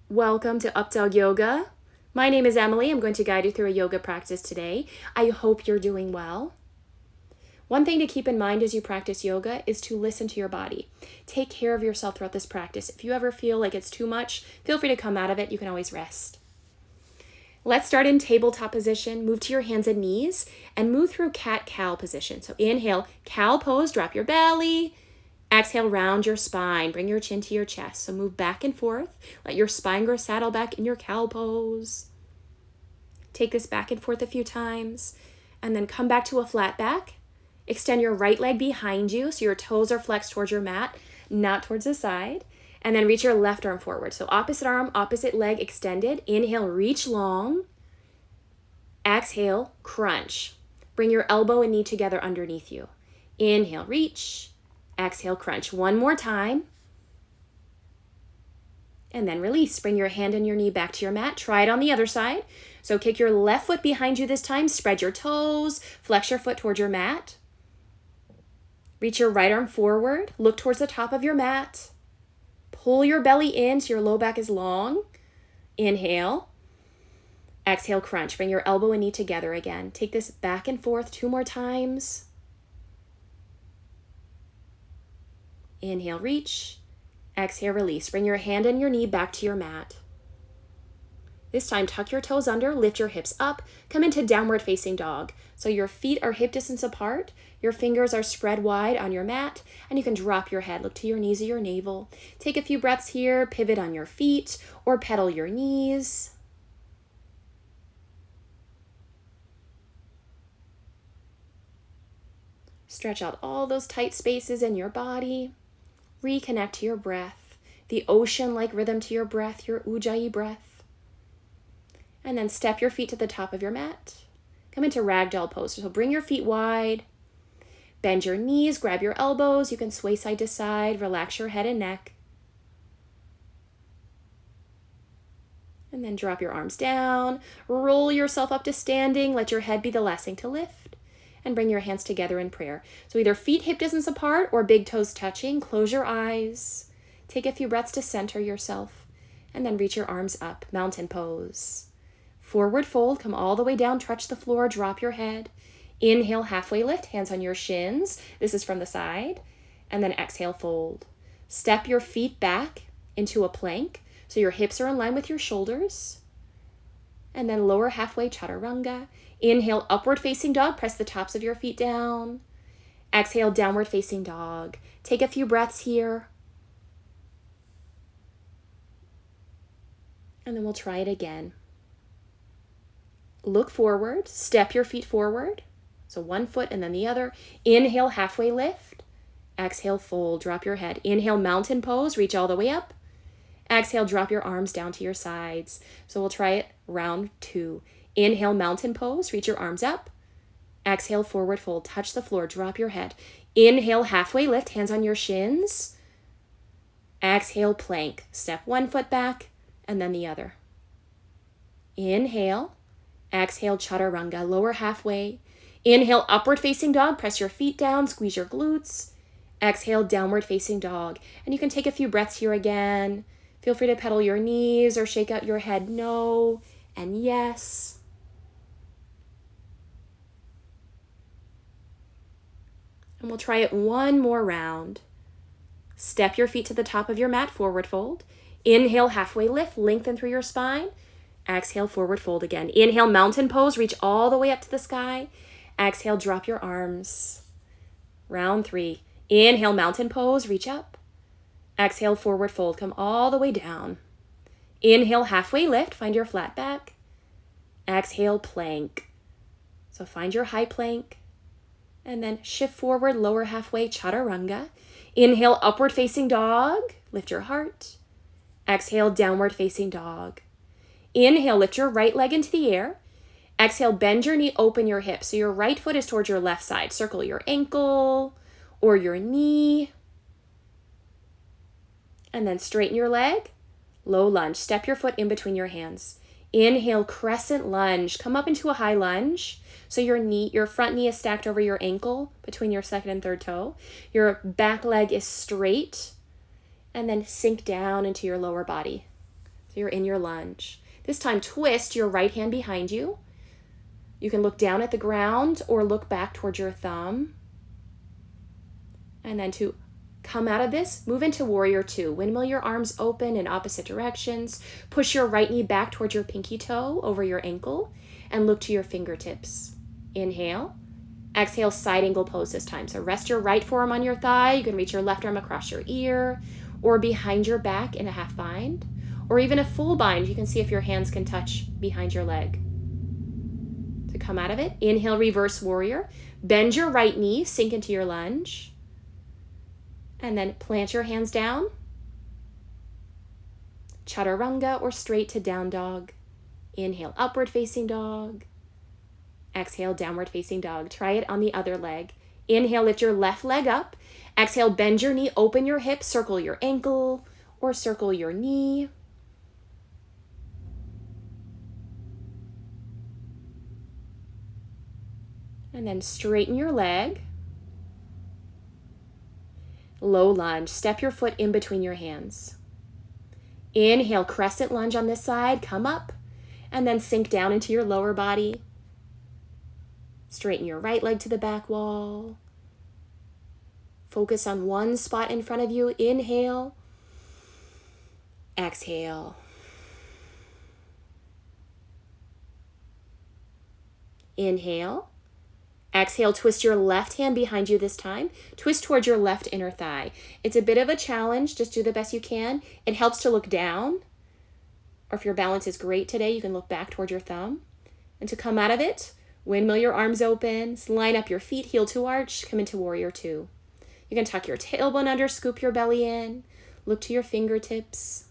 Welcome to Updawg-Yoga. My name is Emily. I'm going to guide you through a yoga practice today. I hope you're doing well. One thing to keep in mind as you practice yoga is to listen to your body. Take care of yourself throughout this practice. If you ever feel like it's too much, feel free to come out of it. You can always rest. Let's start in tabletop position. Move to your hands and knees and move through cat-cow position. So inhale, cow pose, drop your belly. Exhale, round your spine. Bring your chin to your chest. So move back and forth. Let your spine grow saddle back in your cow pose. Take this back and forth a few times. And then come back to a flat back. Extend your right leg behind you so your toes are flexed towards your mat, not towards the side. And then reach your left arm forward. So opposite arm, opposite leg extended. Inhale, reach long. Exhale, crunch. Bring your elbow and knee together underneath you. Inhale, reach. Exhale, crunch. One more time. And then release. Bring your hand and your knee back to your mat. Try it on the other side. So kick your left foot behind you this time. Spread your toes. Flex your foot towards your mat. Reach your right arm forward. Look towards the top of your mat. Pull your belly in so your low back is long. Inhale. Exhale, crunch. Bring your elbow and knee together again. Take this back and forth 2 more times. Inhale, reach. Exhale, release. Bring your hand and your knee back to your mat. This time, tuck your toes under, lift your hips up, come into downward facing dog. So your feet are hip distance apart, your fingers are spread wide on your mat, and you can drop your head. Look to your knees or your navel. Take a few breaths here, pivot on your feet, or pedal your knees. Stretch out all those tight spaces in your body. Reconnect to your breath, the ocean-like rhythm to your breath, your ujjayi breath. And then step your feet to the top of your mat. Come into ragdoll pose. So bring your feet wide. Bend your knees, grab your elbows. You can sway side to side. Relax your head and neck. And then drop your arms down. Roll yourself up to standing. Let your head be the last thing to lift. And bring your hands together in prayer. So either feet hip distance apart or big toes touching. Close your eyes. Take a few breaths to center yourself. And then reach your arms up. Mountain pose. Forward fold. Come all the way down. Touch the floor. Drop your head. Inhale, halfway lift. Hands on your shins. This is from the side. And then exhale, fold. Step your feet back into a plank. So your hips are in line with your shoulders. And then lower halfway, chaturanga. Inhale, upward facing dog. Press the tops of your feet down. Exhale, downward facing dog. Take a few breaths here. And then we'll try it again. Look forward. Step your feet forward. So one foot and then the other. Inhale, halfway lift. Exhale, fold. Drop your head. Inhale, mountain pose. Reach all the way up. Exhale, drop your arms down to your sides. So we'll try it round 2. Inhale, mountain pose. Reach your arms up. Exhale, forward fold. Touch the floor. Drop your head. Inhale, halfway lift. Hands on your shins. Exhale, plank. Step one foot back and then the other. Inhale. Exhale, chaturanga. Lower halfway. Inhale, upward facing dog. Press your feet down. Squeeze your glutes. Exhale, downward facing dog. And you can take a few breaths here again. Feel free to pedal your knees or shake out your head no and yes. And we'll try it one more round. Step your feet to the top of your mat, forward fold. Inhale, halfway lift, lengthen through your spine. Exhale, forward fold again. Inhale, mountain pose, reach all the way up to the sky. Exhale, drop your arms. Round 3. Inhale, mountain pose, reach up. Exhale, forward fold, come all the way down. Inhale, halfway lift, find your flat back. Exhale, plank. So find your high plank. And then shift forward, lower halfway, chaturanga. Inhale, upward facing dog. Lift your heart. Exhale, downward facing dog. Inhale, lift your right leg into the air. Exhale, bend your knee, open your hip. So your right foot is towards your left side. Circle your ankle or your knee. And then straighten your leg. Low lunge. Step your foot in between your hands. Inhale, crescent lunge. Come up into a high lunge. So your front knee is stacked over your ankle between your second and third toe. Your back leg is straight. And then sink down into your lower body. So you're in your lunge. This time, twist your right hand behind you. You can look down at the ground or look back towards your thumb. And then to come out of this, move into warrior two. Windmill your arms open in opposite directions. Push your right knee back towards your pinky toe over your ankle and look to your fingertips. Inhale. Exhale, side angle pose this time. So rest your right forearm on your thigh. You can reach your left arm across your ear or behind your back in a half bind or even a full bind. You can see if your hands can touch behind your leg. To come out of it, inhale, reverse warrior. Bend your right knee, sink into your lunge. And then plant your hands down. Chaturanga or straight to down dog. Inhale, upward facing dog. Exhale, downward facing dog. Try it on the other leg. Inhale, lift your left leg up. Exhale, bend your knee, open your hip, circle your ankle or circle your knee. And then straighten your leg. Low lunge. Step your foot in between your hands. Inhale, crescent lunge on this side. Come up. And then sink down into your lower body. Straighten your right leg to the back wall. Focus on one spot in front of you. Inhale. Exhale. Inhale. Exhale, twist your left hand behind you this time. Twist towards your left inner thigh. It's a bit of a challenge. Just do the best you can. It helps to look down. Or if your balance is great today, you can look back toward your thumb. And to come out of it, windmill your arms open. Line up your feet, heel to arch. Come into warrior two. You can tuck your tailbone under, scoop your belly in. Look to your fingertips.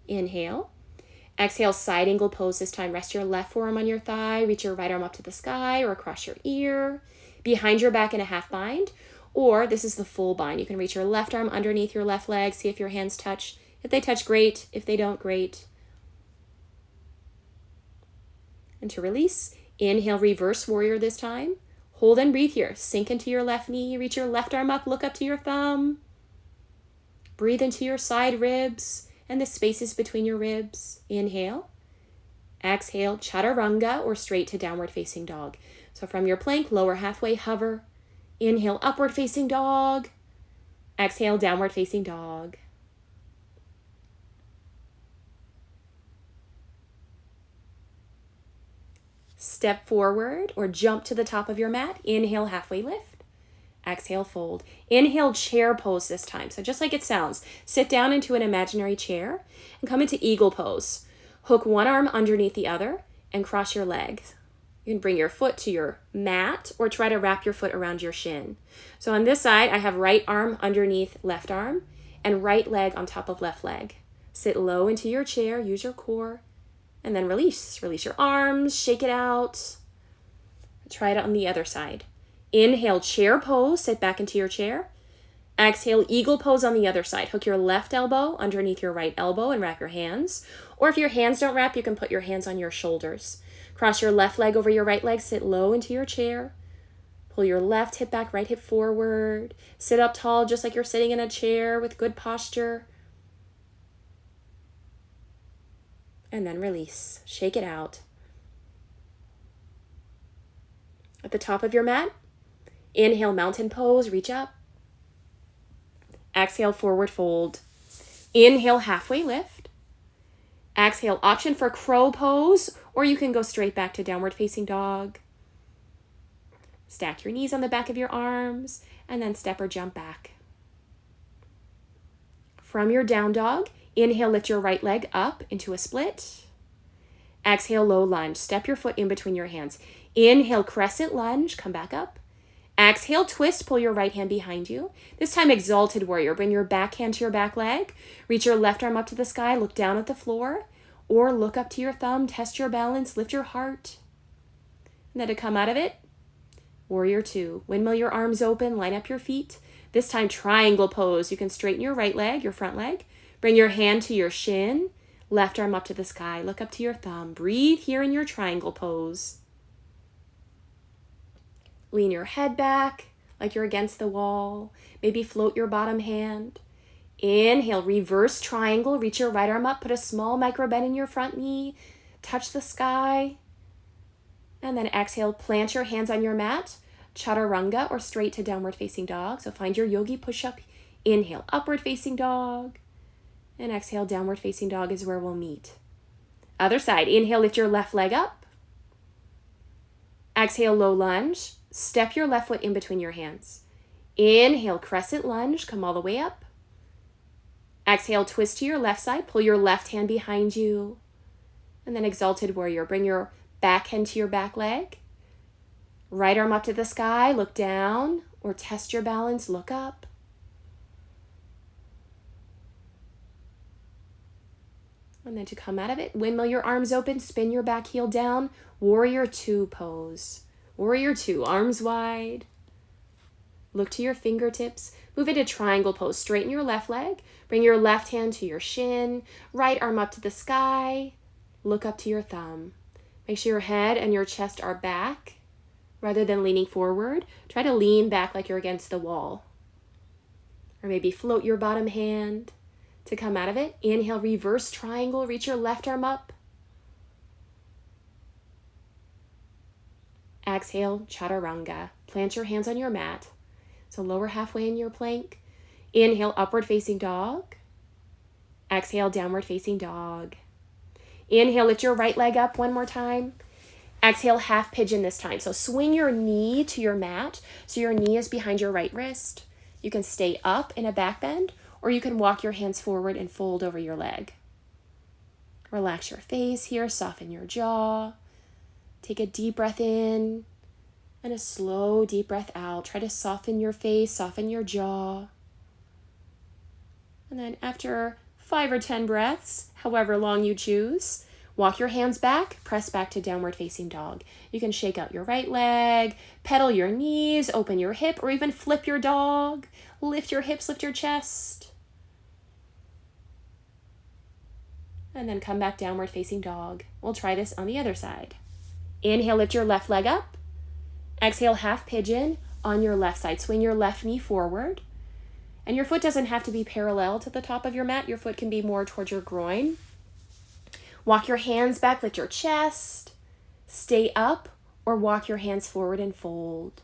Inhale. Exhale, side angle pose this time. Rest your left forearm on your thigh. Reach your right arm up to the sky or across your ear. Behind your back in a half bind. Or this is the full bind. You can reach your left arm underneath your left leg. See if your hands touch. If they touch, great. If they don't, great. And to release, inhale, reverse warrior this time. Hold and breathe here. Sink into your left knee. Reach your left arm up. Look up to your thumb. Breathe into your side ribs and the spaces between your ribs. Inhale. Exhale, chaturanga or straight to downward facing dog. So from your plank, lower halfway, hover. Inhale, upward facing dog. Exhale, downward facing dog. Step forward or jump to the top of your mat. Inhale, halfway lift. Exhale, fold. Inhale, chair pose this time. So just like it sounds, sit down into an imaginary chair and come into eagle pose. Hook one arm underneath the other and cross your legs. You can bring your foot to your mat or try to wrap your foot around your shin. So on this side, I have right arm underneath left arm and right leg on top of left leg. Sit low into your chair, use your core, and then release. Release your arms, shake it out. Try it on the other side. Inhale, chair pose, sit back into your chair. Exhale, eagle pose on the other side. Hook your left elbow underneath your right elbow and wrap your hands. Or if your hands don't wrap, you can put your hands on your shoulders. Cross your left leg over your right leg, sit low into your chair. Pull your left hip back, right hip forward. Sit up tall just like you're sitting in a chair with good posture. And then release. Shake it out. At the top of your mat, inhale, mountain pose, reach up. Exhale, forward fold. Inhale, halfway lift. Exhale, option for crow pose, or you can go straight back to downward facing dog. Stack your knees on the back of your arms, and then step or jump back. From your down dog, inhale, lift your right leg up into a split. Exhale, low lunge. Step your foot in between your hands. Inhale, crescent lunge, come back up. Exhale, twist, pull your right hand behind you. This time, exalted warrior. Bring your back hand to your back leg. Reach your left arm up to the sky, look down at the floor, or look up to your thumb, test your balance, lift your heart. And then to come out of it, warrior two. Windmill your arms open, line up your feet. This time, triangle pose. You can straighten your right leg, your front leg. Bring your hand to your shin, left arm up to the sky, look up to your thumb. Breathe here in your triangle pose. Lean your head back, like you're against the wall. Maybe float your bottom hand. Inhale, reverse triangle, reach your right arm up, put a small micro bend in your front knee, touch the sky. And then exhale, plant your hands on your mat, chaturanga or straight to downward facing dog. So find your yogi push-up. Inhale, upward facing dog. And exhale, downward facing dog is where we'll meet. Other side, inhale, lift your left leg up. Exhale, low lunge. Step your left foot in between your hands. Inhale, crescent lunge, come all the way up. Exhale, twist to your left side, pull your left hand behind you. And then exalted warrior, bring your back hand to your back leg. Right arm up to the sky, look down, or test your balance, look up. And then to come out of it, windmill your arms open, spin your back heel down, warrior two pose. Warrior two, arms wide. Look to your fingertips. Move into triangle pose. Straighten your left leg. Bring your left hand to your shin. Right arm up to the sky. Look up to your thumb. Make sure your head and your chest are back rather than leaning forward. Try to lean back like you're against the wall. Or maybe float your bottom hand to come out of it. Inhale, reverse triangle. Reach your left arm up. Exhale, chaturanga. Plant your hands on your mat. So lower halfway in your plank. Inhale, upward facing dog. Exhale, downward facing dog. Inhale, lift your right leg up one more time. Exhale, half pigeon this time. So swing your knee to your mat so your knee is behind your right wrist. You can stay up in a back bend, or you can walk your hands forward and fold over your leg. Relax your face here, soften your jaw. Take a deep breath in and a slow deep breath out. Try to soften your face, soften your jaw. And then after 5 or 10 breaths, however long you choose, walk your hands back, press back to downward facing dog. You can shake out your right leg, pedal your knees, open your hip, or even flip your dog. Lift your hips, lift your chest. And then come back downward facing dog. We'll try this on the other side. Inhale, lift your left leg up. Exhale, half pigeon on your left side. Swing your left knee forward. And your foot doesn't have to be parallel to the top of your mat. Your foot can be more towards your groin. Walk your hands back, lift your chest. Stay up or walk your hands forward and fold.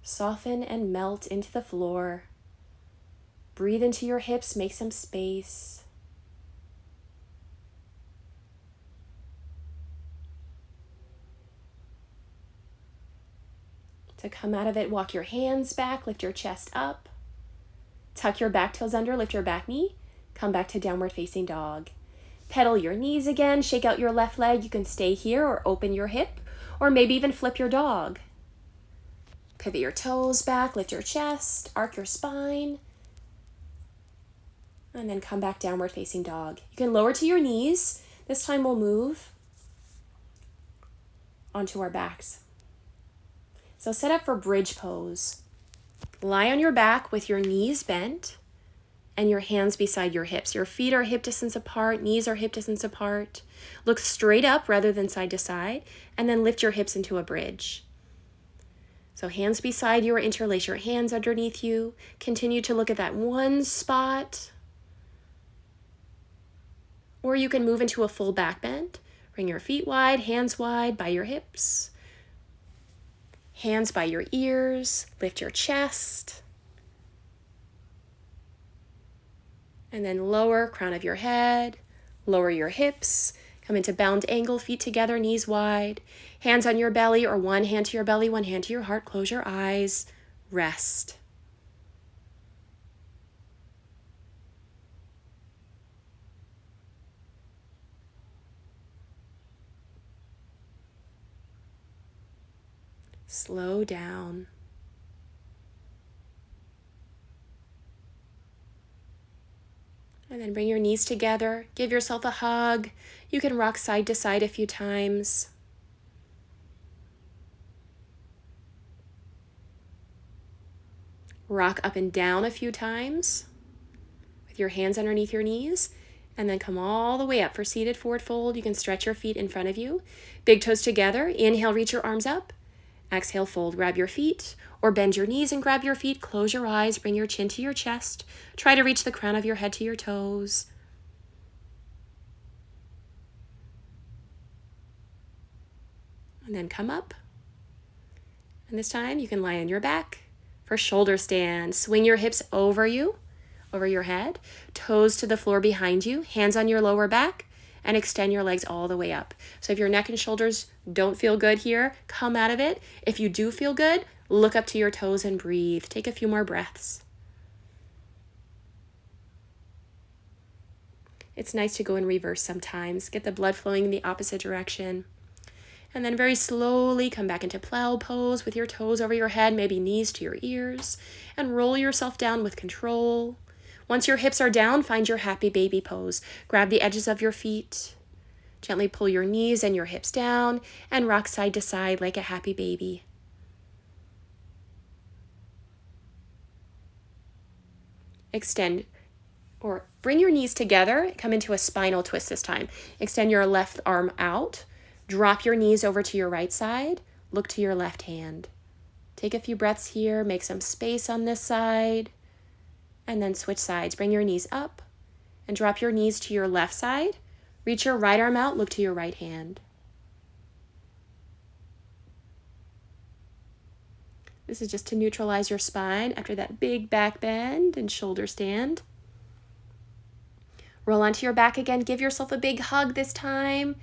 Soften and melt into the floor. Breathe into your hips, make some space. To come out of it, walk your hands back, lift your chest up. Tuck your back toes under, lift your back knee. Come back to downward facing dog. Pedal your knees again, shake out your left leg. You can stay here or open your hip, or maybe even flip your dog. Pivot your toes back, lift your chest, arc your spine. And then come back downward facing dog. You can lower to your knees. This time we'll move onto our backs. So set up for bridge pose. Lie on your back with your knees bent and your hands beside your hips. Your feet are hip distance apart, knees are hip distance apart. Look straight up rather than side to side, and then lift your hips into a bridge. So hands beside you or interlace your hands underneath you. Continue to look at that one spot. Or you can move into a full back bend. Bring your feet wide, hands wide by your hips. Hands by your ears, lift your chest. And then lower, crown of your head, lower your hips, come into bound angle, feet together, knees wide, hands on your belly or one hand to your belly, one hand to your heart, close your eyes, rest. Slow down. And then bring your knees together. Give yourself a hug. You can rock side to side a few times. Rock up and down a few times with your hands underneath your knees. And then come all the way up for seated forward fold. You can stretch your feet in front of you. Big toes together. Inhale, reach your arms up. Exhale, fold, grab your feet, or bend your knees and grab your feet. Close your eyes, bring your chin to your chest. Try to reach the crown of your head to your toes. And then come up. And this time you can lie on your back for shoulder stand. Swing your hips over you, over your head, toes to the floor behind you, hands on your lower back, and extend your legs all the way up. So if your neck and shoulders don't feel good here, come out of it. If you do feel good, look up to your toes and breathe. Take a few more breaths. It's nice to go in reverse sometimes. Get the blood flowing in the opposite direction. And then very slowly come back into plow pose with your toes over your head, maybe knees to your ears, and roll yourself down with control. Once your hips are down, find your happy baby pose. Grab the edges of your feet. Gently pull your knees and your hips down and rock side to side like a happy baby. Extend or bring your knees together. Come into a spinal twist this time. Extend your left arm out. Drop your knees over to your right side. Look to your left hand. Take a few breaths here. Make some space on this side. And then switch sides. Bring your knees up and drop your knees to your left side. Reach your right arm out. Look to your right hand. This is just to neutralize your spine after that big back bend and shoulder stand. Roll onto your back again. Give yourself a big hug this time.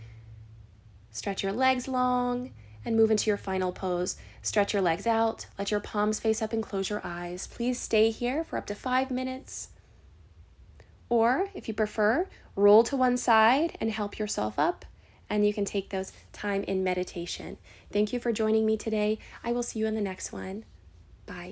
Stretch your legs long and move into your final pose. Stretch your legs out. Let your palms face up and close your eyes. Please stay here for up to 5 minutes. Or, if you prefer, roll to one side and help yourself up. And you can take those time in meditation. Thank you for joining me today. I will see you in the next one. Bye.